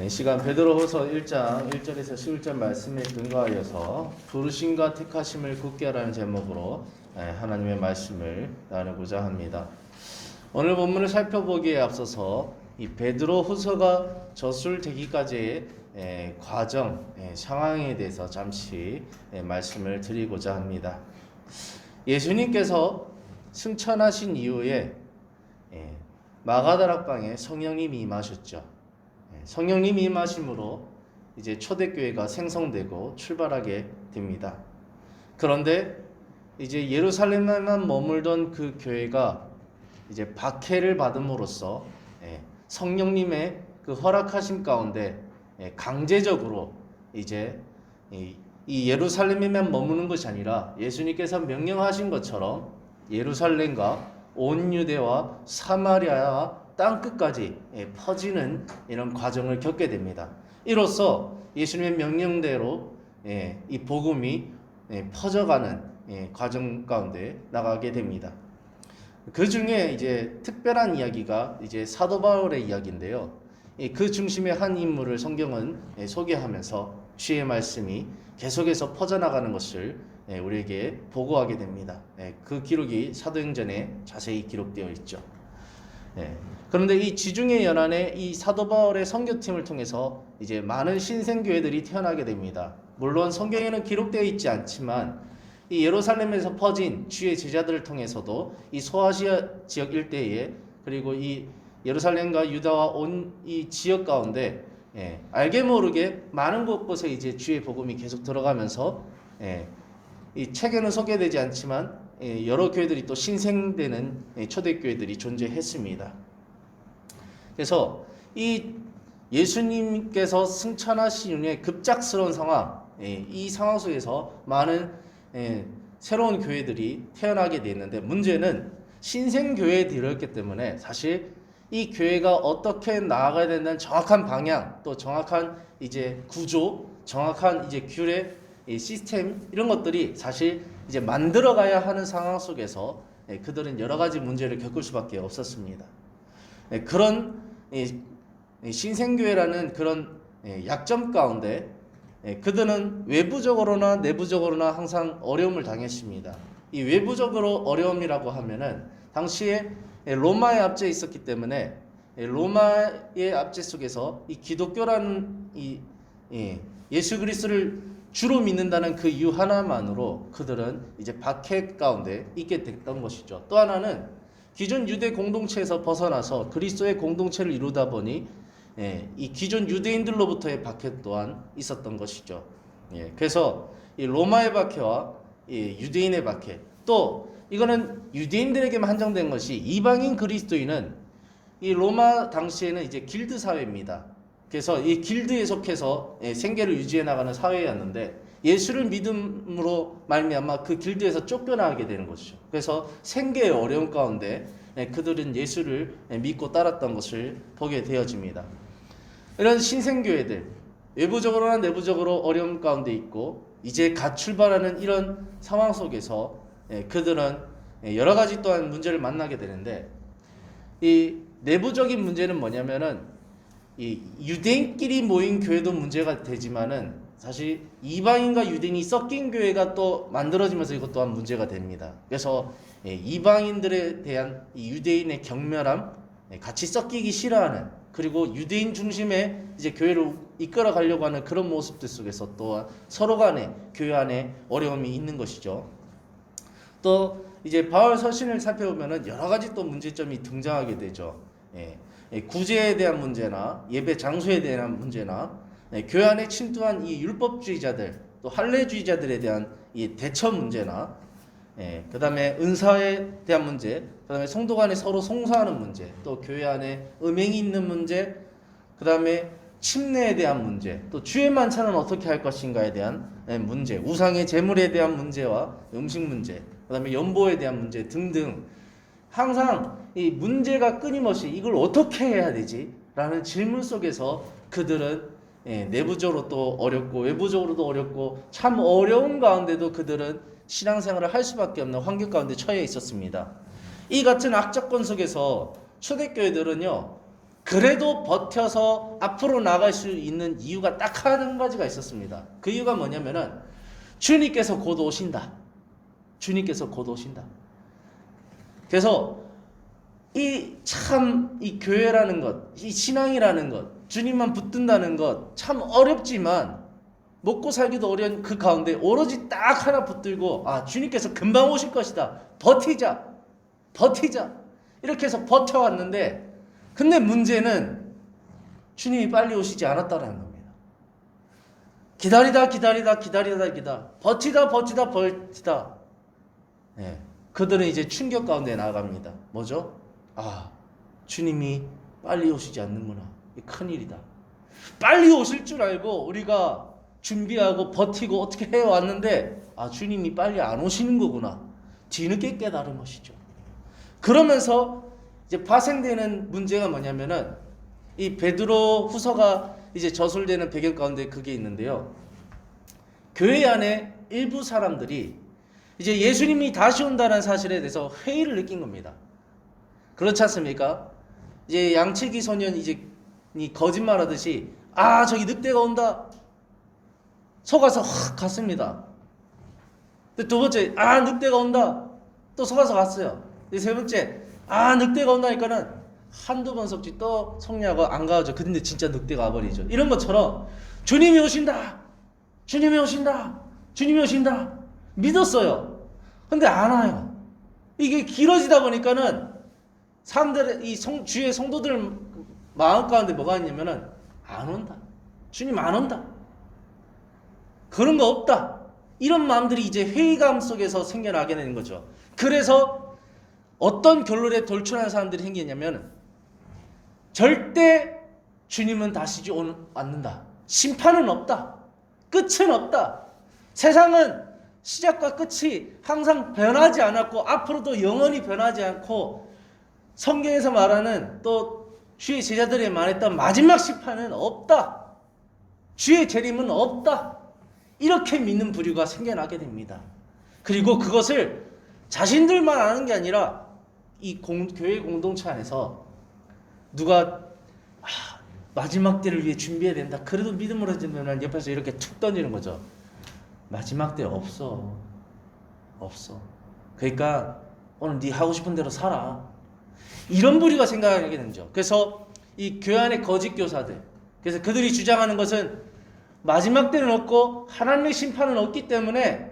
네, 시간 베드로후서 1장 1절에서 11절 말씀에 근거하여서 부르심과 택하심을 굳게 하라는 제목으로 하나님의 말씀을 나누고자 합니다. 오늘 본문을 살펴보기에 앞서서 이 베드로후서가 저술되기까지의 과정, 상황에 대해서 잠시 말씀을 드리고자 합니다. 예수님께서 승천하신 이후에 마가다락방에 성령님이 임하셨죠. 성령님이 임하심으로 이제 초대교회가 생성되고 출발하게 됩니다. 그런데 이제 예루살렘에만 머물던 그 교회가 이제 박해를 받음으로써 성령님의 그 허락하심 가운데 강제적으로 이제 이 예루살렘에만 머무는 것이 아니라 예수님께서 명령하신 것처럼 예루살렘과 온 유대와 사마리아와 땅끝까지 퍼지는 이런 과정을 겪게 됩니다. 이로써 예수님의 명령대로 이 복음이 퍼져가는 과정 가운데 나가게 됩니다. 그 중에 이제 특별한 이야기가 이제 사도 바울의 이야기인데요. 그 중심의 한 인물을 성경은 소개하면서 주의 말씀이 계속해서 퍼져나가는 것을 우리에게 보고하게 됩니다. 그 기록이 사도행전에 자세히 기록되어 있죠. 그런데 이 지중해 연안에 이 사도 바울의 선교팀을 통해서 이제 많은 신생교회들이 태어나게 됩니다. 물론 성경에는 기록되어 있지 않지만 이 예루살렘에서 퍼진 주의 제자들을 통해서도 이 소아시아 지역 일대에 그리고 이 예루살렘과 유다와 온 이 지역 가운데 알게 모르게 많은 곳곳에 이제 주의 복음이 계속 들어가면서 이 책에는 소개되지 않지만 여러 교회들이 또 신생되는 초대교회들이 존재했습니다. 그래서 이 예수님께서 승천하신 후에 급작스러운 상황, 이 상황 속에서 많은 새로운 교회들이 태어나게 됐는데 문제는 신생교회들이었기 때문에 사실 이 교회가 어떻게 나아가야 된다는 정확한 방향, 또 정확한 이제 구조, 정확한 이제 규례, 시스템 이런 것들이 사실 이제 만들어가야 하는 상황 속에서 그들은 여러 가지 문제를 겪을 수밖에 없었습니다. 그런 신생교회라는 그런 약점 가운데 그들은 외부적으로나 내부적으로나 항상 어려움을 당했습니다. 이 외부적으로 어려움이라고 하면은 당시에 로마의 압제에 있었기 때문에 로마의 압제 속에서 이 기독교라는 이 예수 그리스도를 주로 믿는다는 그 이유 하나만으로 그들은 이제 박해 가운데 있게 됐던 것이죠. 또 하나는 기존 유대 공동체에서 벗어나서 그리스도의 공동체를 이루다 보니 이 기존 유대인들로부터의 박해 또한 있었던 것이죠. 그래서 이 로마의 박해와 유대인의 박해, 또 이거는 유대인들에게만 한정된 것이 이방인 그리스도인은 이 로마 당시에는 이제 길드 사회입니다. 그래서 이 길드에 속해서 생계를 유지해 나가는 사회였는데 예수를 믿음으로 말미암아 그 길드에서 쫓겨나게 되는 것이죠. 그래서 생계의 어려움 가운데 그들은 예수를 믿고 따랐던 것을 보게 되어집니다. 이런 신생교회들 외부적으로나 내부적으로 어려움 가운데 있고 이제 갓 출발하는 이런 상황 속에서 그들은 여러 가지 또한 문제를 만나게 되는데 이 내부적인 문제는 뭐냐면은 이 유대인끼리 모인 교회도 문제가 되지만은 사실 이방인과 유대인이 섞인 교회가 또 만들어지면서 이것 또한 문제가 됩니다. 그래서 이방인들에 대한 이 유대인의 경멸함, 같이 섞이기 싫어하는 그리고 유대인 중심의 이제 교회를 이끌어 가려고 하는 그런 모습들 속에서 또 서로 간에 교회 안에 어려움이 있는 것이죠. 또 이제 바울 서신을 살펴보면은 여러 가지 또 문제점이 등장하게 되죠. 구제에 대한 문제나 예배 장소에 대한 문제나 교회 안에 침투한 이 율법주의자들 또 할례주의자들에 대한 이 대처 문제나 그 다음에 은사에 대한 문제, 그 다음에 성도 간에 서로 송사하는 문제, 또 교회 안에 음행이 있는 문제, 그 다음에 침례에 대한 문제, 또 주의 만찬은 어떻게 할 것인가에 대한 문제, 우상의 제물에 대한 문제와 음식 문제, 그 다음에 연보에 대한 문제 등등 항상 이 문제가 끊임없이 이걸 어떻게 해야 되지? 라는 질문 속에서 그들은 내부적으로 또 어렵고 외부적으로도 어렵고 참 어려운 가운데도 그들은 신앙생활을 할 수밖에 없는 환경 가운데 처해 있었습니다. 이 같은 악조건 속에서 초대교회들은요 그래도 버텨서 앞으로 나갈 수 있는 이유가 딱 한 가지가 있었습니다. 그 이유가 뭐냐면은 주님께서 곧 오신다. 주님께서 곧 오신다. 그래서 이 교회라는 것, 이 신앙이라는 것, 주님만 붙든다는 것 참 어렵지만 먹고 살기도 어려운 그 가운데 오로지 딱 하나 붙들고 주님께서 금방 오실 것이다. 버티자. 이렇게 해서 버텨왔는데 근데 문제는 주님이 빨리 오시지 않았다라는 겁니다. 기다리다 버티다. 네. 그들은 이제 충격 가운데 나아갑니다. 뭐죠? 주님이 빨리 오시지 않는구나. 큰일이다. 빨리 오실 줄 알고 우리가 준비하고 버티고 어떻게 해왔는데 주님이 빨리 안 오시는 거구나. 뒤늦게 깨달은 것이죠. 그러면서 이제 파생되는 문제가 뭐냐면은 이 베드로 후서가 이제 저술되는 배경 가운데 그게 있는데요. 교회 안에 일부 사람들이 이제 예수님이 다시 온다는 사실에 대해서 회의를 느낀 겁니다. 그렇지 않습니까? 이제 양치기 소년 이 거짓말하듯이 저기 늑대가 온다. 속아서 확 갔습니다. 두 번째 늑대가 온다. 또 속아서 갔어요. 세 번째 늑대가 온다니까는 한두 번 속지 또 속냐고 안 가죠. 근데 진짜 늑대가 와버리죠. 이런 것처럼 주님이 오신다. 믿었어요. 근데 안 와요. 이게 길어지다 보니까는 사람들의 주의 성도들 마음 가운데 뭐가 있냐면은 안 온다. 주님 안 온다. 그런 거 없다. 이런 마음들이 이제 회의감 속에서 생겨나게 되는 거죠. 그래서 어떤 결론에 돌출하는 사람들이 생기냐면 절대 주님은 다시 않는다. 심판은 없다. 끝은 없다. 세상은 시작과 끝이 항상 변하지 않았고 앞으로도 영원히 변하지 않고 성경에서 말하는 또 주의 제자들이 말했던 마지막 심판은 없다. 주의 재림은 없다. 이렇게 믿는 부류가 생겨나게 됩니다. 그리고 그것을 자신들만 아는 게 아니라 이 교회 공동체 안에서 누가 마지막 때를 위해 준비해야 된다. 그래도 믿음으로 지면 옆에서 이렇게 툭 던지는 거죠. 마지막 때 없어. 그러니까 오늘 네 하고 싶은 대로 살아. 이런 부류가 생각하게 되는 거죠. 그래서 이 교회 안의 거짓 교사들, 그래서 그들이 주장하는 것은 마지막 때는 없고 하나님의 심판은 없기 때문에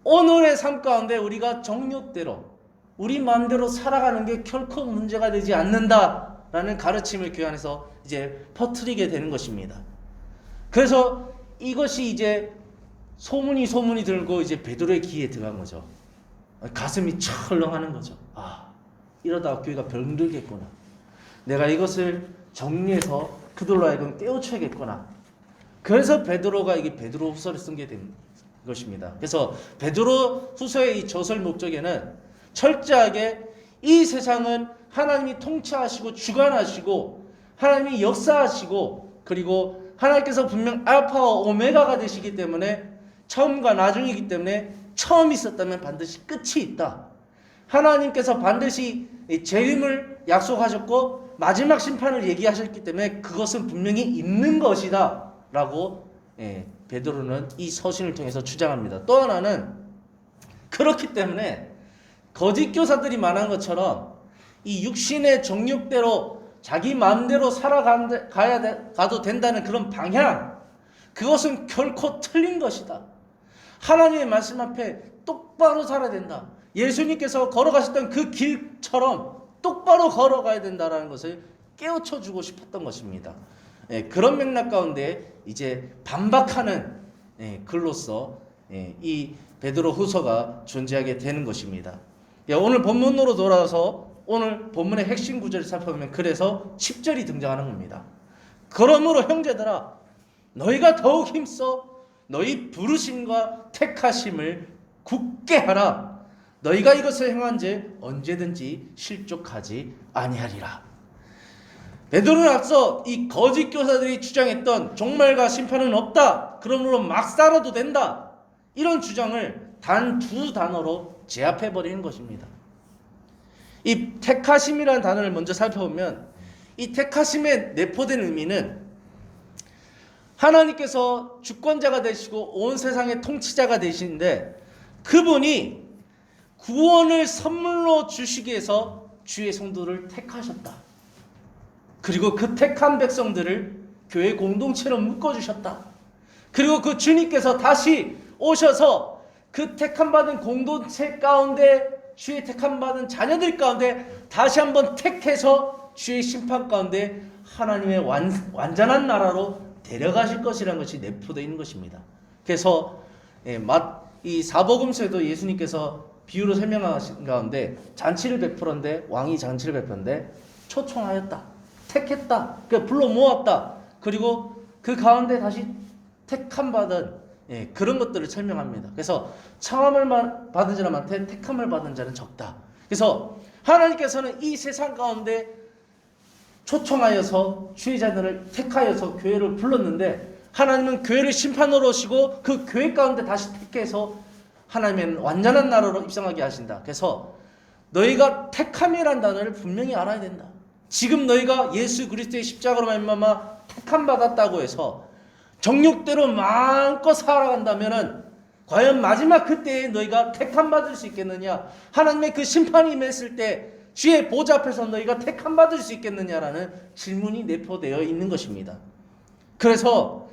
오늘의 삶 가운데 우리가 정욕대로 우리 마음대로 살아가는 게 결코 문제가 되지 않는다라는 가르침을 교회 안에서 이제 퍼뜨리게 되는 것입니다. 그래서 이것이 이제 소문이 들고 이제 베드로의 귀에 들어간 거죠. 가슴이 철렁하는 거죠. 이러다가 교회가 병들겠구나. 내가 이것을 정리해서 그들로 하여금 깨우쳐야겠구나. 그래서 베드로가 이게 베드로 후서를 쓴 게 된 것입니다. 그래서 베드로 후서의 이 저설 목적에는 철저하게 이 세상은 하나님이 통치하시고 주관하시고 하나님이 역사하시고 그리고 하나님께서 분명 알파와 오메가가 되시기 때문에 처음과 나중이기 때문에 처음이 있었다면 반드시 끝이 있다. 하나님께서 반드시 재림을 약속하셨고 마지막 심판을 얘기하셨기 때문에 그것은 분명히 있는 것이다 라고 베드로는 이 서신을 통해서 주장합니다. 또 하나는 그렇기 때문에 거짓 교사들이 말한 것처럼 이 육신의 정욕대로 자기 마음대로 가도 된다는 그런 방향, 그것은 결코 틀린 것이다. 하나님의 말씀 앞에 똑바로 살아야 된다. 예수님께서 걸어가셨던 그 길처럼 똑바로 걸어가야 된다는 것을 깨우쳐 주고 싶었던 것입니다. 그런 맥락 가운데 이제 반박하는 글로서 이 베드로 후서가 존재하게 되는 것입니다. 오늘 본문으로 돌아와서 오늘 본문의 핵심 구절을 살펴보면 그래서 10절이 등장하는 겁니다. 그러므로 형제들아 너희가 더욱 힘써 너희 부르심과 택하심을 굳게 하라. 너희가 이것을 행한즉 언제든지 실족하지 아니하리라. 베드로는 앞서 이 거짓 교사들이 주장했던 종말과 심판은 없다. 그러므로 막 살아도 된다. 이런 주장을 단 두 단어로 제압해 버리는 것입니다. 이 택하심이라는 단어를 먼저 살펴보면 이 택하심에 내포된 의미는 하나님께서 주권자가 되시고 온 세상의 통치자가 되시는데 그분이 구원을 선물로 주시기 위해서 주의 성도를 택하셨다. 그리고 그 택한 백성들을 교회 공동체로 묶어주셨다. 그리고 그 주님께서 다시 오셔서 그 택함받은 공동체 가운데 주의 택함받은 자녀들 가운데 다시 한번 택해서 주의 심판 가운데 하나님의 완전한 나라로 데려가실 것이라는 것이 내포되어 있는 것입니다. 그래서 이 사복음서에도 예수님께서 비유로 설명하신 가운데 잔치를 베풀었는데 왕이 잔치를 베풀었는데 초청하였다. 택했다. 불러 모았다. 그리고 그 가운데 다시 택함 받은 그런 것들을 설명합니다. 그래서 청함을 받은 자는 많되 택함을 받은 자는 적다. 그래서 하나님께서는 이 세상 가운데 초청하여서 주의 자들을 택하여서 교회를 불렀는데 하나님은 교회를 심판으로 오시고 그 교회 가운데 다시 택해서 하나님의 완전한 나라로 입성하게 하신다. 그래서 너희가 택함이라는 단어를 분명히 알아야 된다. 지금 너희가 예수 그리스도의 십자가로 말미암아 택함 받았다고 해서 정욕대로 마음껏 살아간다면은 과연 마지막 그때에 너희가 택함 받을 수 있겠느냐? 하나님의 그 심판이 임했을 때 주의 보좌 앞에서 너희가 택함 받을 수 있겠느냐라는 질문이 내포되어 있는 것입니다. 그래서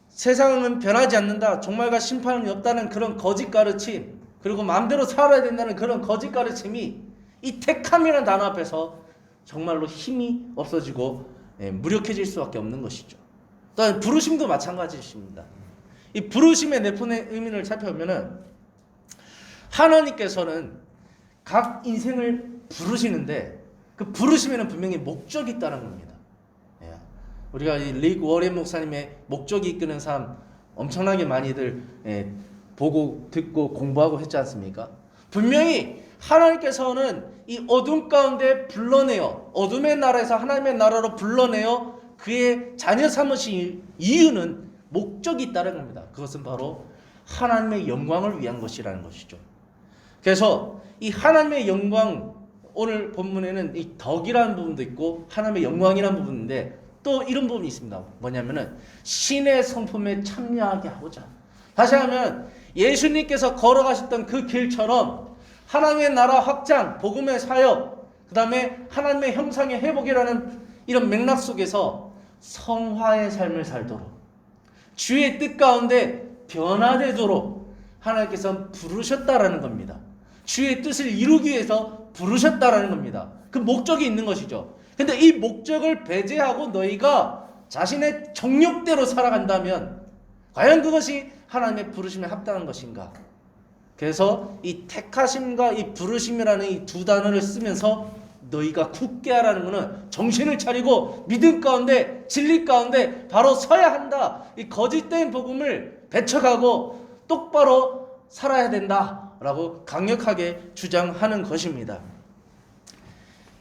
세상은 변하지 않는다. 종말과 심판은 없다는 그런 거짓 가르침, 그리고 마음대로 살아야 된다는 그런 거짓 가르침이 이 택함이라는 단어 앞에서 정말로 힘이 없어지고 무력해질 수밖에 없는 것이죠. 또한 부르심도 마찬가지입니다. 이 부르심의 내포된 의미를 살펴보면은 하나님께서는 각 인생을 부르시는데 그 부르심에는 분명히 목적이 있다는 겁니다. 우리가 릭 워렌 목사님의 목적이 이끄는 삶 엄청나게 많이들 보고 듣고 공부하고 했지 않습니까? 분명히 하나님께서는 이 어둠 가운데 불러내어 어둠의 나라에서 하나님의 나라로 불러내어 그의 자녀 삼으신 이유는 목적이 있다는 겁니다. 그것은 바로 하나님의 영광을 위한 것이라는 것이죠. 그래서 이 하나님의 영광, 오늘 본문에는 이 덕이라는 부분도 있고 하나님의 영광이라는 부분인데 또 이런 부분이 있습니다. 뭐냐면은 신의 성품에 참여하게 하고자. 다시 하면 예수님께서 걸어가셨던 그 길처럼 하나님의 나라 확장, 복음의 사역, 그 다음에 하나님의 형상의 회복이라는 이런 맥락 속에서 성화의 삶을 살도록 주의 뜻 가운데 변화되도록 하나님께서 부르셨다라는 겁니다. 주의 뜻을 이루기 위해서 부르셨다라는 겁니다. 그 목적이 있는 것이죠. 근데 이 목적을 배제하고 너희가 자신의 정욕대로 살아간다면 과연 그것이 하나님의 부르심에 합당한 것인가? 그래서 이 택하심과 이 부르심이라는 이 두 단어를 쓰면서 너희가 굳게 하라는 것은 정신을 차리고 믿음 가운데 진리 가운데 바로 서야 한다. 이 거짓된 복음을 배척하고 똑바로 살아야 된다라고 강력하게 주장하는 것입니다.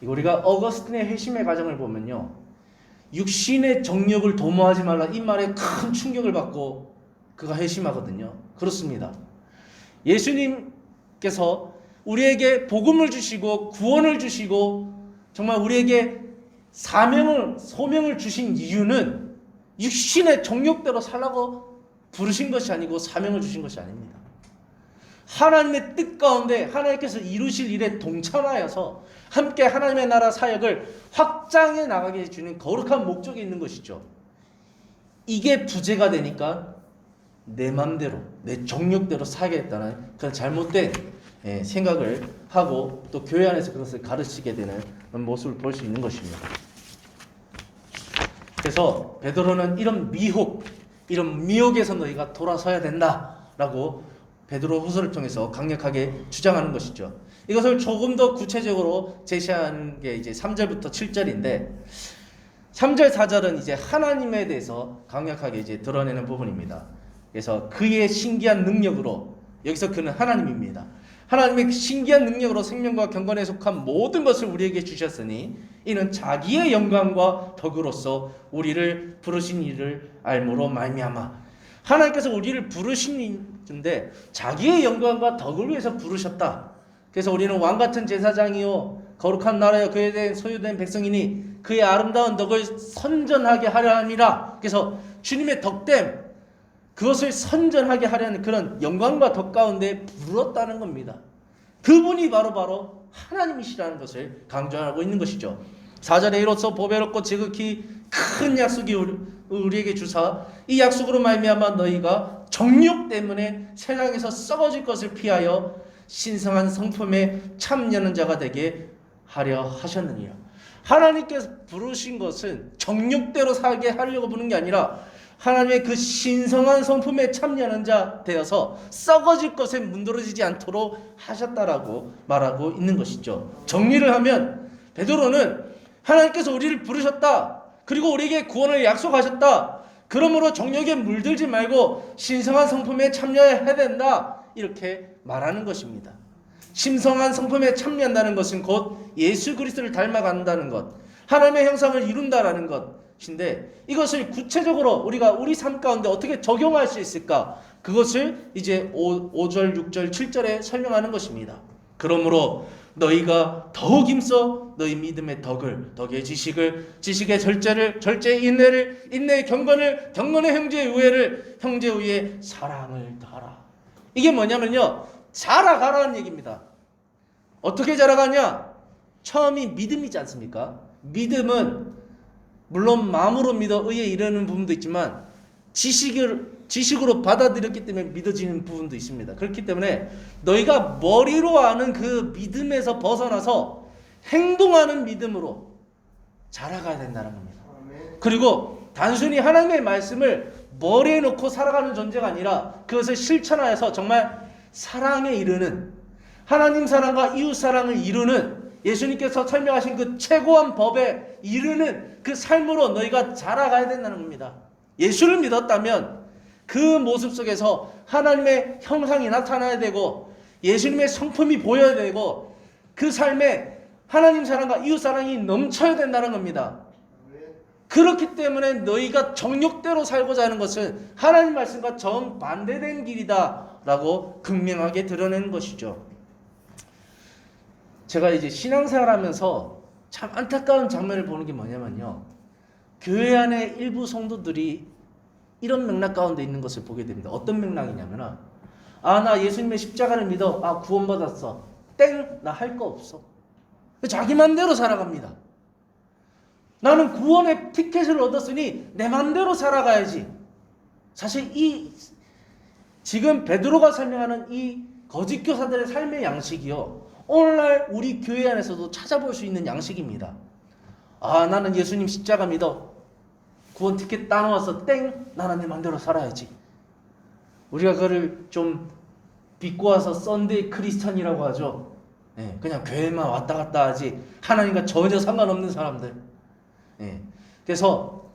우리가 어거스틴의 회심의 과정을 보면요, 육신의 정욕을 도모하지 말라 이 말에 큰 충격을 받고 그가 회심하거든요. 그렇습니다. 예수님께서 우리에게 복음을 주시고 구원을 주시고 정말 우리에게 소명을 주신 이유는 육신의 정욕대로 살라고 부르신 것이 아니고 사명을 주신 것이 아닙니다. 하나님의 뜻 가운데 하나님께서 이루실 일에 동참하여서 함께 하나님의 나라 사역을 확장해 나가게 해주는 거룩한 목적이 있는 것이죠. 이게 부재가 되니까 내 맘대로 내 정욕대로 살겠다는 그런 잘못된 생각을 하고 또 교회 안에서 그것을 가르치게 되는 모습을 볼 수 있는 것입니다. 그래서 베드로는 이런 미혹에서 너희가 돌아서야 된다라고 베드로 후서를 통해서 강력하게 주장하는 것이죠. 이것을 조금 더 구체적으로 제시하는 게 이제 3절부터 7절인데 3절 4절은 이제 하나님에 대해서 강력하게 이제 드러내는 부분입니다. 그래서 그의 신기한 능력으로, 여기서 그는 하나님입니다. 하나님의 신기한 능력으로 생명과 경건에 속한 모든 것을 우리에게 주셨으니 이는 자기의 영광과 덕으로서 우리를 부르신 이를 알므로 말미암아. 하나님께서 우리를 부르신인데 자기의 영광과 덕을 위해서 부르셨다. 그래서 우리는 왕같은 제사장이요 거룩한 나라여 그에 대해 소유된 백성이니 그의 아름다운 덕을 선전하게 하려 함이라. 그래서 주님의 덕됨, 그것을 선전하게 하려는 그런 영광과 덕 가운데 부르렀다는 겁니다. 그분이 바로 하나님이시라는 것을 강조하고 있는 것이죠. 4절에 이로써 보배롭고 지극히 큰 약속이 우리에게 주사 이 약속으로 말미암아 너희가 정욕 때문에 세상에서 썩어질 것을 피하여 신성한 성품에 참여하는 자가 되게 하려 하셨느니라. 하나님께서 부르신 것은 정욕대로 살게 하려고 부르는 게 아니라 하나님의 그 신성한 성품에 참여하는 자 되어서 썩어질 것에 문드러지지 않도록 하셨다라고 말하고 있는 것이죠. 정리를 하면 베드로는 하나님께서 우리를 부르셨다. 그리고 우리에게 구원을 약속하셨다. 그러므로 정욕에 물들지 말고 신성한 성품에 참여해야 된다. 이렇게 말하는 것입니다. 신성한 성품에 참여한다는 것은 곧 예수 그리스도를 닮아간다는 것, 하나님의 형상을 이룬다라는 것인데 이것을 구체적으로 우리가 우리 삶 가운데 어떻게 적용할 수 있을까? 그것을 이제 5절, 6절, 7절에 설명하는 것입니다. 그러므로 너희가 더욱 힘써 너희 믿음의 덕을, 덕의 지식을, 지식의 절제를, 절제의 인내를, 인내의 경건을, 경건의 형제의 우애를, 형제의 우애의 사랑을 다하라. 이게 뭐냐면요, 자라가라는 얘기입니다. 어떻게 자라가냐? 처음이 믿음이지 않습니까? 믿음은 물론 마음으로 믿어 의에 이르는 부분도 있지만 지식으로 받아들였기 때문에 믿어지는 부분도 있습니다. 그렇기 때문에 너희가 머리로 아는 그 믿음에서 벗어나서 행동하는 믿음으로 자라가야 된다는 겁니다. 그리고 단순히 하나님의 말씀을 머리에 놓고 살아가는 존재가 아니라 그것을 실천하여서 정말 사랑에 이르는, 하나님 사랑과 이웃 사랑을 이루는, 예수님께서 설명하신 그 최고한 법에 이르는 그 삶으로 너희가 자라가야 된다는 겁니다. 예수를 믿었다면 그 모습 속에서 하나님의 형상이 나타나야 되고 예수님의 성품이 보여야 되고 그 삶에 하나님 사랑과 이웃 사랑이 넘쳐야 된다는 겁니다. 그렇기 때문에 너희가 정욕대로 살고자 하는 것은 하나님 말씀과 정반대된 길이다 라고 극명하게 드러내는 것이죠. 제가 이제 신앙생활 하면서 참 안타까운 장면을 보는 게 뭐냐면요, 교회 안에 일부 성도들이 이런 맥락 가운데 있는 것을 보게 됩니다. 어떤 맥락이냐면, 나 예수님의 십자가를 믿어, 구원받았어, 땡, 나 할 거 없어. 자기 맘대로 살아갑니다. 나는 구원의 티켓을 얻었으니 내 맘대로 살아가야지. 사실 지금 베드로가 설명하는 이 거짓 교사들의 삶의 양식이요, 오늘날 우리 교회 안에서도 찾아볼 수 있는 양식입니다. 나는 예수님 십자가 믿어, 구원 티켓 따놓아서 땡, 나는 내 맘대로 살아야지. 우리가 그거를 좀 비꼬아서 썬데이 크리스찬이라고 하죠. 그냥 교회만 왔다 갔다 하지 하나님과 전혀 상관없는 사람들. 그래서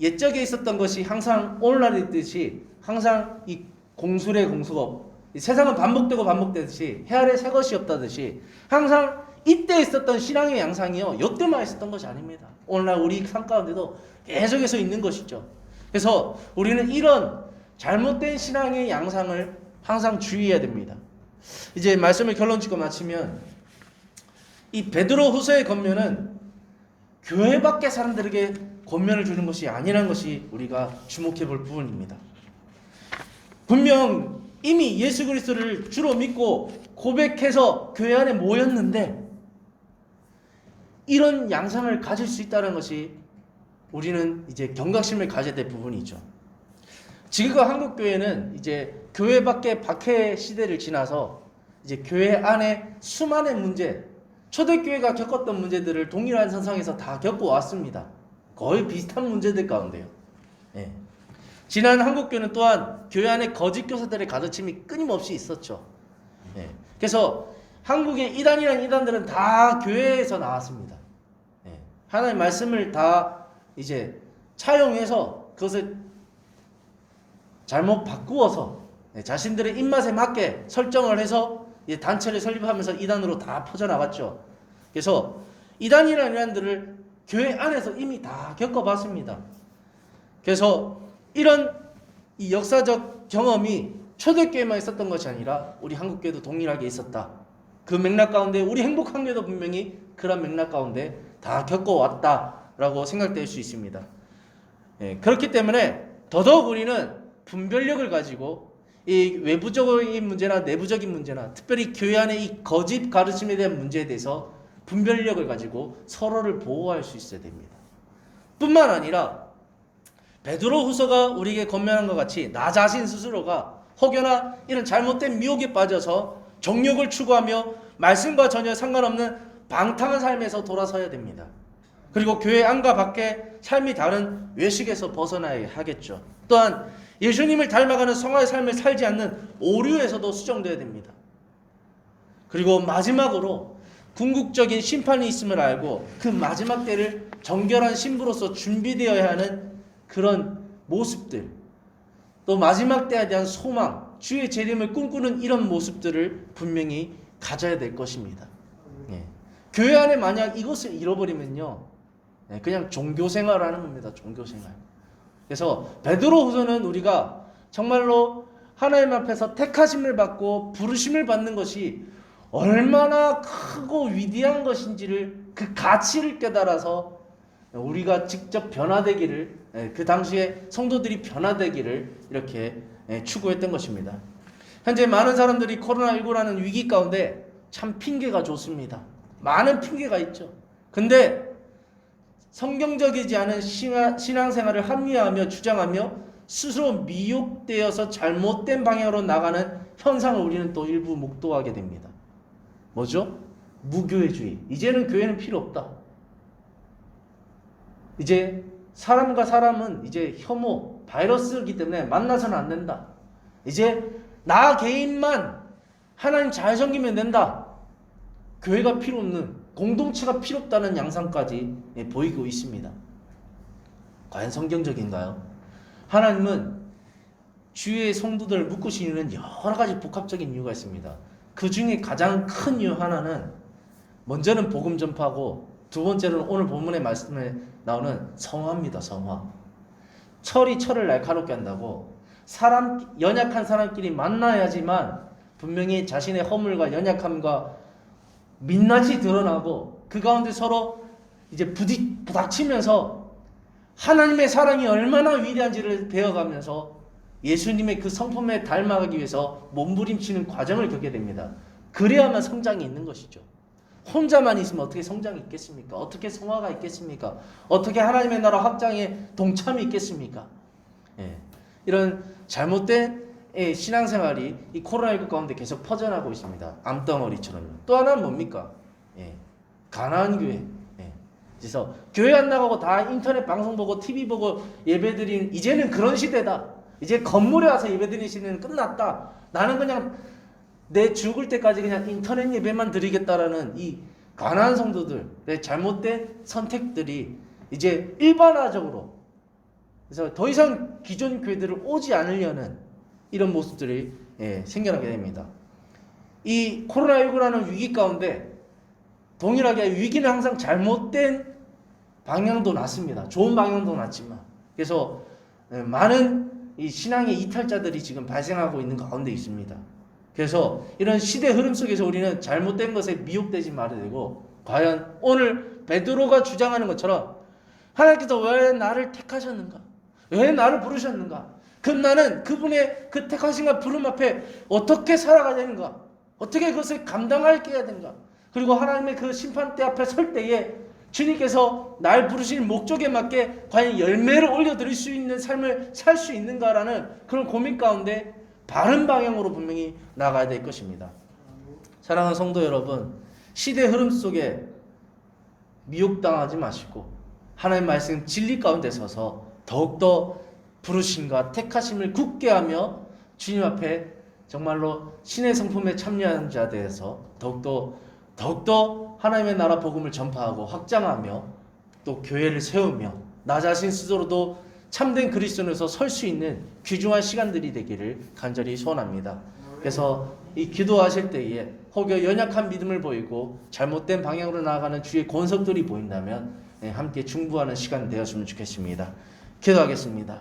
옛적에 있었던 것이 항상 오늘날 있듯이 항상 이 공술의 공수업, 세상은 반복되듯이 해 아래 새 것이 없다듯이 항상 이때 있었던 신앙의 양상이요, 요때만 있었던 것이 아닙니다. 오늘날 우리 삶 가운데도 계속해서 있는 것이죠. 그래서 우리는 이런 잘못된 신앙의 양상을 항상 주의해야 됩니다. 이제 말씀을 결론 짓고 마치면, 이 베드로 후서의 권면은 교회 밖의 사람들에게 권면을 주는 것이 아니라는 것이 우리가 주목해 볼 부분입니다. 분명 이미 예수 그리스도를 주로 믿고 고백해서 교회 안에 모였는데 이런 양상을 가질 수 있다는 것이 우리는 이제 경각심을 가져야 될 부분이죠. 지금과 한국 교회는 이제 교회 밖의 박해 시대를 지나서 이제 교회 안에 수많은 문제, 초대교회가 겪었던 문제들을 동일한 선상에서 다 겪어왔습니다. 거의 비슷한 문제들 가운데요. 지난 한국교회는 또한 교회 안에 거짓 교사들의 가르침이 끊임없이 있었죠. 그래서 한국의 이단이라는 이단들은 다 교회에서 나왔습니다. 하나님의 말씀을 다 이제 차용해서 그것을 잘못 바꾸어서 자신들의 입맛에 맞게 설정을 해서 단체를 설립하면서 이단으로 다 퍼져나갔죠. 그래서 이단이라는 이단들을 교회 안에서 이미 다 겪어봤습니다. 그래서 이런 이 역사적 경험이 초대교회만 있었던 것이 아니라 우리 한국교회도 동일하게 있었다. 그 맥락 가운데 우리 행복한교회도 분명히 그런 맥락 가운데 다 겪어왔다라고 생각될 수 있습니다. 그렇기 때문에 더더욱 우리는 분별력을 가지고 이 외부적인 문제나 내부적인 문제나 특별히 교회 안의 이 거짓 가르침에 대한 문제에 대해서 분별력을 가지고 서로를 보호할 수 있어야 됩니다. 뿐만 아니라 베드로후서가 우리에게 권면한 것 같이 나 자신 스스로가 혹여나 이런 잘못된 미혹에 빠져서 정욕을 추구하며 말씀과 전혀 상관없는 방탕한 삶에서 돌아서야 됩니다. 그리고 교회 안과 밖에 삶이 다른 외식에서 벗어나야 하겠죠. 또한 예수님을 닮아가는 성화의 삶을 살지 않는 오류에서도 수정되어야 됩니다. 그리고 마지막으로 궁극적인 심판이 있음을 알고 그 마지막 때를 정결한 신부로서 준비되어야 하는 그런 모습들, 또 마지막 때에 대한 소망, 주의 재림을 꿈꾸는 이런 모습들을 분명히 가져야 될 것입니다. 교회 안에 만약 이것을 잃어버리면요, 그냥 종교생활하는 겁니다. 종교생활. 그래서 베드로후서는 우리가 정말로 하나님 앞에서 택하심을 받고 부르심을 받는 것이 얼마나 크고 위대한 것인지를, 그 가치를 깨달아서 우리가 직접 변화되기를, 그 당시에 성도들이 변화되기를 이렇게 추구했던 것입니다. 현재 많은 사람들이 코로나19라는 위기 가운데 참 핑계가 좋습니다. 많은 핑계가 있죠. 근데 성경적이지 않은 신앙생활을 합리화하며 주장하며 스스로 미혹되어서 잘못된 방향으로 나가는 현상을 우리는 또 일부 목도하게 됩니다. 뭐죠? 무교회주의. 이제는 교회는 필요 없다. 이제 사람과 사람은 이제 혐오, 바이러스이기 때문에 만나서는 안 된다. 이제 나 개인만 하나님 잘 섬기면 된다. 교회가 필요 없는, 공동체가 필요 없다는 양상까지 보이고 있습니다. 과연 성경적인가요? 하나님은 주의 성도들을 묶으시는 여러 가지 복합적인 이유가 있습니다. 그 중에 가장 큰 이유 하나는, 먼저는 복음 전파고, 두 번째는 오늘 본문의 말씀에 나오는 성화입니다. 성화. 철이 철을 날카롭게 한다고 연약한 사람끼리 만나야지만 분명히 자신의 허물과 연약함과 민낯이 드러나고 그 가운데 서로 이제 부닥치면서 하나님의 사랑이 얼마나 위대한지를 배워가면서 예수님의 그 성품에 닮아가기 위해서 몸부림치는 과정을 겪게 됩니다. 그래야만 성장이 있는 것이죠. 혼자만 있으면 어떻게 성장이 있겠습니까? 어떻게 성화가 있겠습니까? 어떻게 하나님의 나라 확장에 동참이 있겠습니까? 이런 잘못된 신앙생활이 이 코로나19 가운데 계속 퍼져나가고 있습니다. 암덩어리처럼요. 또 하나는 뭡니까? 가나안 교회. 그래서 교회 안 나가고 다 인터넷 방송 보고 TV 보고 예배드리는, 이제는 그런 시대다. 이제 건물에 와서 예배드리는 시대는 끝났다. 나는 그냥 내 죽을 때까지 그냥 인터넷 예배만 드리겠다라는 이 가난한 성도들의 잘못된 선택들이 이제 일반화적으로, 그래서 더 이상 기존 교회들을 오지 않으려는 이런 모습들이 생겨나게 됩니다. 이 코로나19라는 위기 가운데 동일하게 위기는 항상 잘못된 방향도 났습니다. 좋은 방향도 났지만, 그래서 많은 이 신앙의 이탈자들이 지금 발생하고 있는 가운데 있습니다. 그래서 이런 시대 흐름 속에서 우리는 잘못된 것에 미혹되지 말아야 되고, 과연 오늘 베드로가 주장하는 것처럼 하나님께서 왜 나를 택하셨는가? 왜 나를 부르셨는가? 그럼 나는 그분의 그 택하심과 부름 앞에 어떻게 살아가야 되는가? 어떻게 그것을 감당하게 해야 되는가? 그리고 하나님의 그 심판대 앞에 설 때에 주님께서 날 부르신 목적에 맞게 과연 열매를 올려드릴 수 있는 삶을 살 수 있는가라는 그런 고민 가운데 바른 방향으로 분명히 나가야 될 것입니다. 사랑하는 성도 여러분, 시대 흐름 속에 미혹당하지 마시고 하나님 말씀 진리 가운데 서서 더욱더 부르심과 택하심을 굳게 하며 주님 앞에 정말로 신의 성품에 참여하는 자 되어서 더욱더 하나님의 나라 복음을 전파하고 확장하며 또 교회를 세우며 나 자신 스스로도 참된 그리스도인으로서 설 수 있는 귀중한 시간들이 되기를 간절히 소원합니다. 그래서 이 기도하실 때에 혹여 연약한 믿음을 보이고 잘못된 방향으로 나아가는 주의 권속들이 보인다면 함께 중보하는 시간 되었으면 좋겠습니다. 기도하겠습니다.